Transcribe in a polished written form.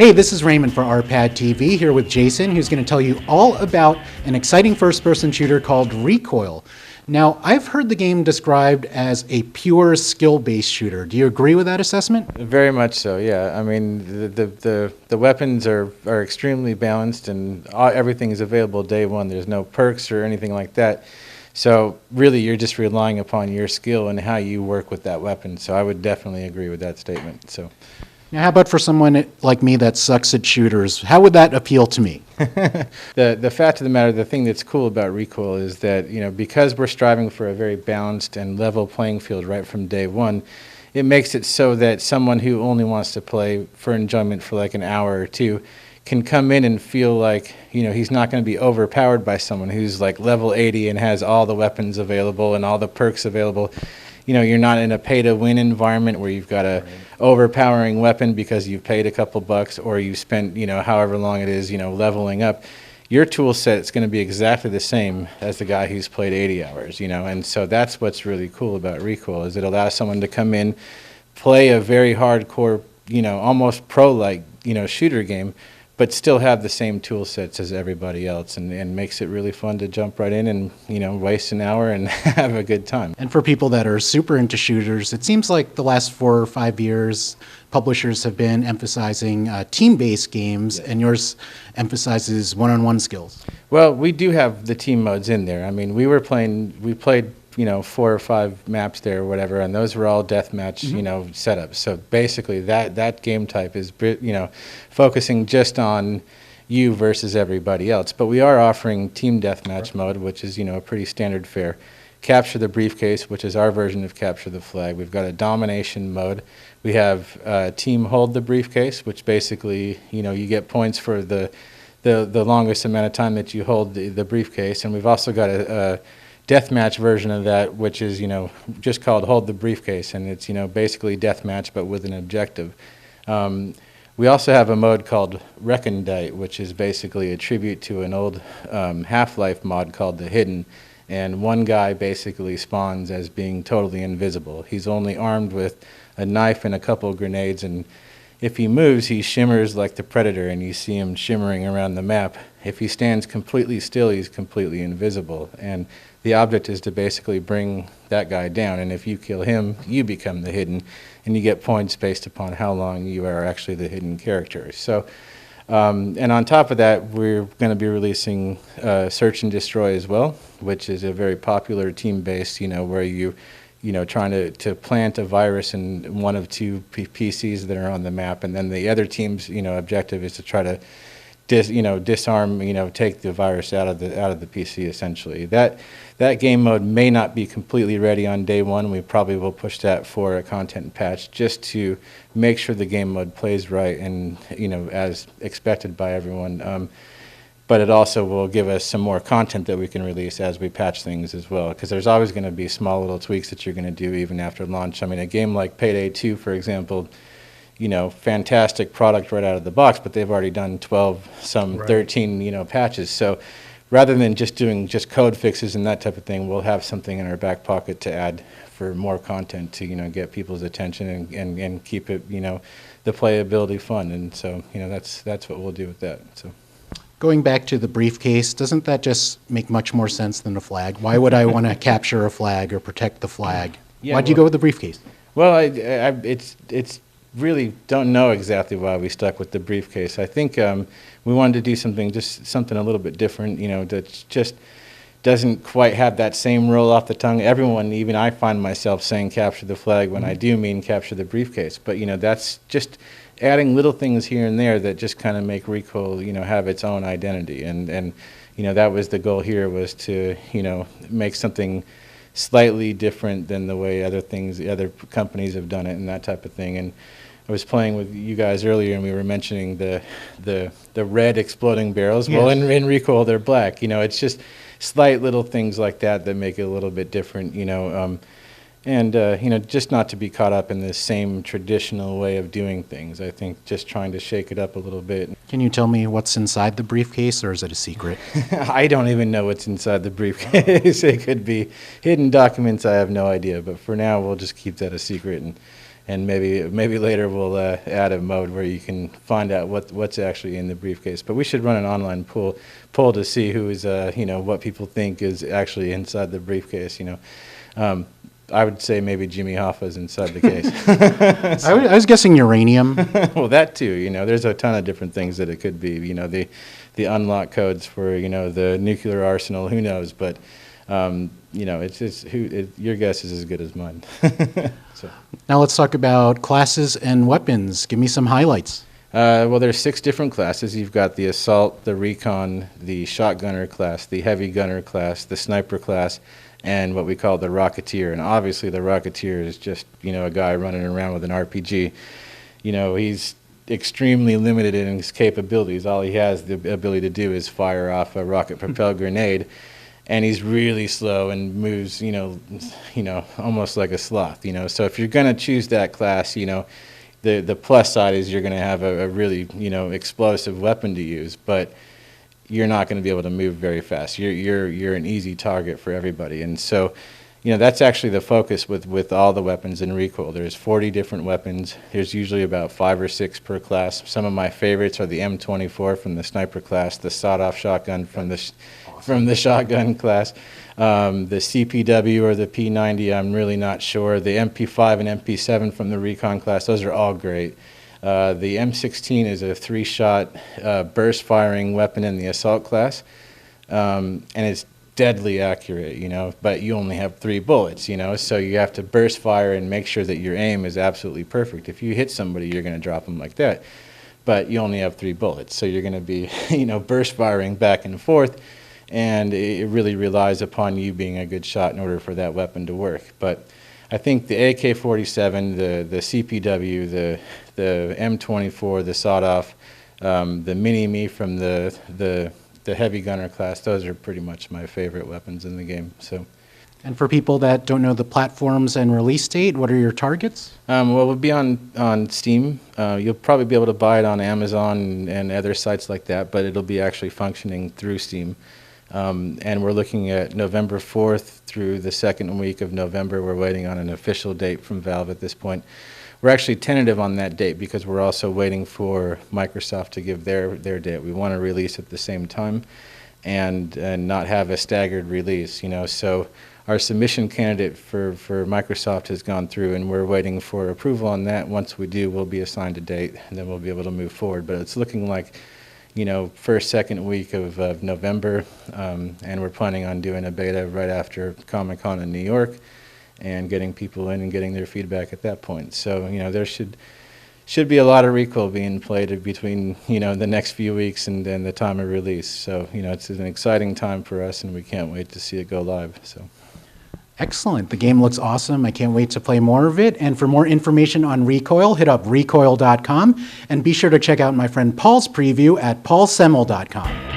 Hey, this is Raymond for RPAD TV here with Jason, who's going to tell you all about an exciting first-person shooter called Rekoil. Now, I've heard the game described as a pure skill-based shooter. Do you agree with that assessment? Very much so, yeah. I mean, the weapons are extremely balanced, and everything is available day one. There's no perks or anything like that. So really, you're just relying upon your skill and how you work with that weapon. So I would definitely agree with that statement. So. Now, how about for someone like me that sucks at shooters? How would that appeal to me? The fact of the matter, the thing that's cool about Recoil is that, because we're striving for a very balanced and level playing field right from day one, it makes it so that someone who only wants to play for enjoyment for like an hour or two can come in and feel like, he's not going to be overpowered by someone who's like level 80 and has all the weapons available and all the perks available. You're not in a pay-to-win environment where you've got a overpowering weapon because you've paid a couple bucks or you spent, however long it is, leveling up. Your tool set is going to be exactly the same as the guy who's played 80 hours, and so that's what's really cool about Recoil is it allows someone to come in, play a very hardcore, almost pro-like, shooter game, but still have the same tool sets as everybody else, and makes it really fun to jump right in and, waste an hour and have a good time. And for people that are super into shooters, it seems like the last 4 or 5 years, publishers have been emphasizing team-based games, and yours emphasizes one-on-one skills. Well, we do have the team modes in there. I mean, we played 4 or 5 maps there or whatever, and those were all deathmatch, setups. So basically that game type is, focusing just on you versus everybody else. But we are offering team deathmatch mode, which is, a pretty standard fare. Capture the briefcase, which is our version of capture the flag. We've got a domination mode. We have team hold the briefcase, which basically, you get points for the longest amount of time that you hold the briefcase. And we've also got a deathmatch version of that, which is, just called Hold the Briefcase, and it's, basically deathmatch but with an objective. We also have a mode called Recondite, which is basically a tribute to an old Half-Life mod called The Hidden, and one guy basically spawns as being totally invisible. He's only armed with a knife and a couple of grenades, and if he moves, he shimmers like the Predator, and you see him shimmering around the map. If he stands completely still, he's completely invisible, and the object is to basically bring that guy down, and if you kill him, you become the hidden, and you get points based upon how long you are actually the hidden character. So, and on top of that, we're going to be releasing Search and Destroy as well, which is a very popular team-based, where you trying to plant a virus in one of 2 PCs that are on the map, and then the other team's, objective is to try to disarm, take the virus out of the PC essentially. That game mode may not be completely ready on day one. We probably will push that for a content patch just to make sure the game mode plays right and, as expected by everyone. But it also will give us some more content that we can release as we patch things as well, because there's always going to be small little tweaks that you're going to do even after launch. I mean, a game like Payday 2, for example, fantastic product right out of the box, but they've already done 13, patches. So rather than just doing code fixes and that type of thing, we'll have something in our back pocket to add for more content to, get people's attention and keep it, the playability fun. And so, that's what we'll do with that. So. Going back to the briefcase, doesn't that just make much more sense than a flag? Why would I want to capture a flag or protect the flag? Yeah, Why'd you go with the briefcase? Well, it's really don't know exactly why we stuck with the briefcase. I think we wanted to do something a little bit different, that just doesn't quite have that same roll off the tongue. Everyone, even I find myself saying capture the flag when I do mean capture the briefcase. But, that's just adding little things here and there that just kind of make Recoil, have its own identity. And that was the goal here, was to, make something slightly different than the way other companies have done it and that type of thing. And I was playing with you guys earlier, and we were mentioning the red exploding barrels. Yes. Well, in Recoil, they're black. It's just slight little things like that make it a little bit different. And just not to be caught up in the same traditional way of doing things. I think just trying to shake it up a little bit. Can you tell me what's inside the briefcase, or is it a secret? I don't even know what's inside the briefcase. It could be hidden documents. I have no idea. But for now, we'll just keep that a secret. and maybe later we'll add a mode where you can find out what's actually in the briefcase. But we should run an online poll to see who is what people think is actually inside the briefcase. I would say maybe Jimmy Hoffa's inside the case. I was guessing uranium. Well, that too. There's a ton of different things that it could be. The unlock codes for the nuclear arsenal. Who knows? But your guess is as good as mine. So. Now let's talk about classes and weapons. Give me some highlights. Well, there's 6 different classes. You've got the assault, the recon, the shotgunner class, the heavy gunner class, the sniper class, and what we call the Rocketeer. And obviously the Rocketeer is just, a guy running around with an RPG. He's extremely limited in his capabilities. All he has the ability to do is fire off a rocket-propelled grenade, and he's really slow and moves, almost like a sloth. So if you're going to choose that class, the plus side is you're going to have a really, explosive weapon to use, but you're not going to be able to move very fast. You're an easy target for everybody. And so, that's actually the focus with all the weapons in Rekoil. There's 40 different weapons. There's usually about 5 or 6 per class. Some of my favorites are the M24 from the sniper class, the sawed-off shotgun from the shotgun class, the CPW or the P90, I'm really not sure. The MP5 and MP7 from the recon class, those are all great. The M16 is a 3-shot burst firing weapon in the assault class, and it's deadly accurate, but you only have 3 bullets, so you have to burst fire and make sure that your aim is absolutely perfect. If you hit somebody, you're going to drop them like that, but you only have 3 bullets, so you're going to be, burst firing back and forth, and it really relies upon you being a good shot in order for that weapon to work. But I think the AK-47, the CPW, the M24, the sawed-off, the Mini-Me from the heavy gunner class, those are pretty much my favorite weapons in the game. So. And for people that don't know the platforms and release date, what are your targets? Well, we'll be on Steam. You'll probably be able to buy it on Amazon and other sites like that, but it'll be actually functioning through Steam. And we're looking at November 4th through the 2nd week of November. We're waiting on an official date from Valve at this point. We're actually tentative on that date because we're also waiting for Microsoft to give their date. We want to release at the same time and not have a staggered release, So our submission candidate for Microsoft has gone through, and we're waiting for approval on that. Once we do, we'll be assigned a date, and then we'll be able to move forward. But it's looking like first, 2nd week of November, and we're planning on doing a beta right after Comic-Con in New York and getting people in and getting their feedback at that point. So, there should be a lot of Rekoil being played between, the next few weeks and then the time of release. So, it's an exciting time for us, and we can't wait to see it go live. So. Excellent. The game looks awesome. I can't wait to play more of it. And for more information on Rekoil, hit up Rekoil.com, and be sure to check out my friend Paul's preview at paulsemmel.com.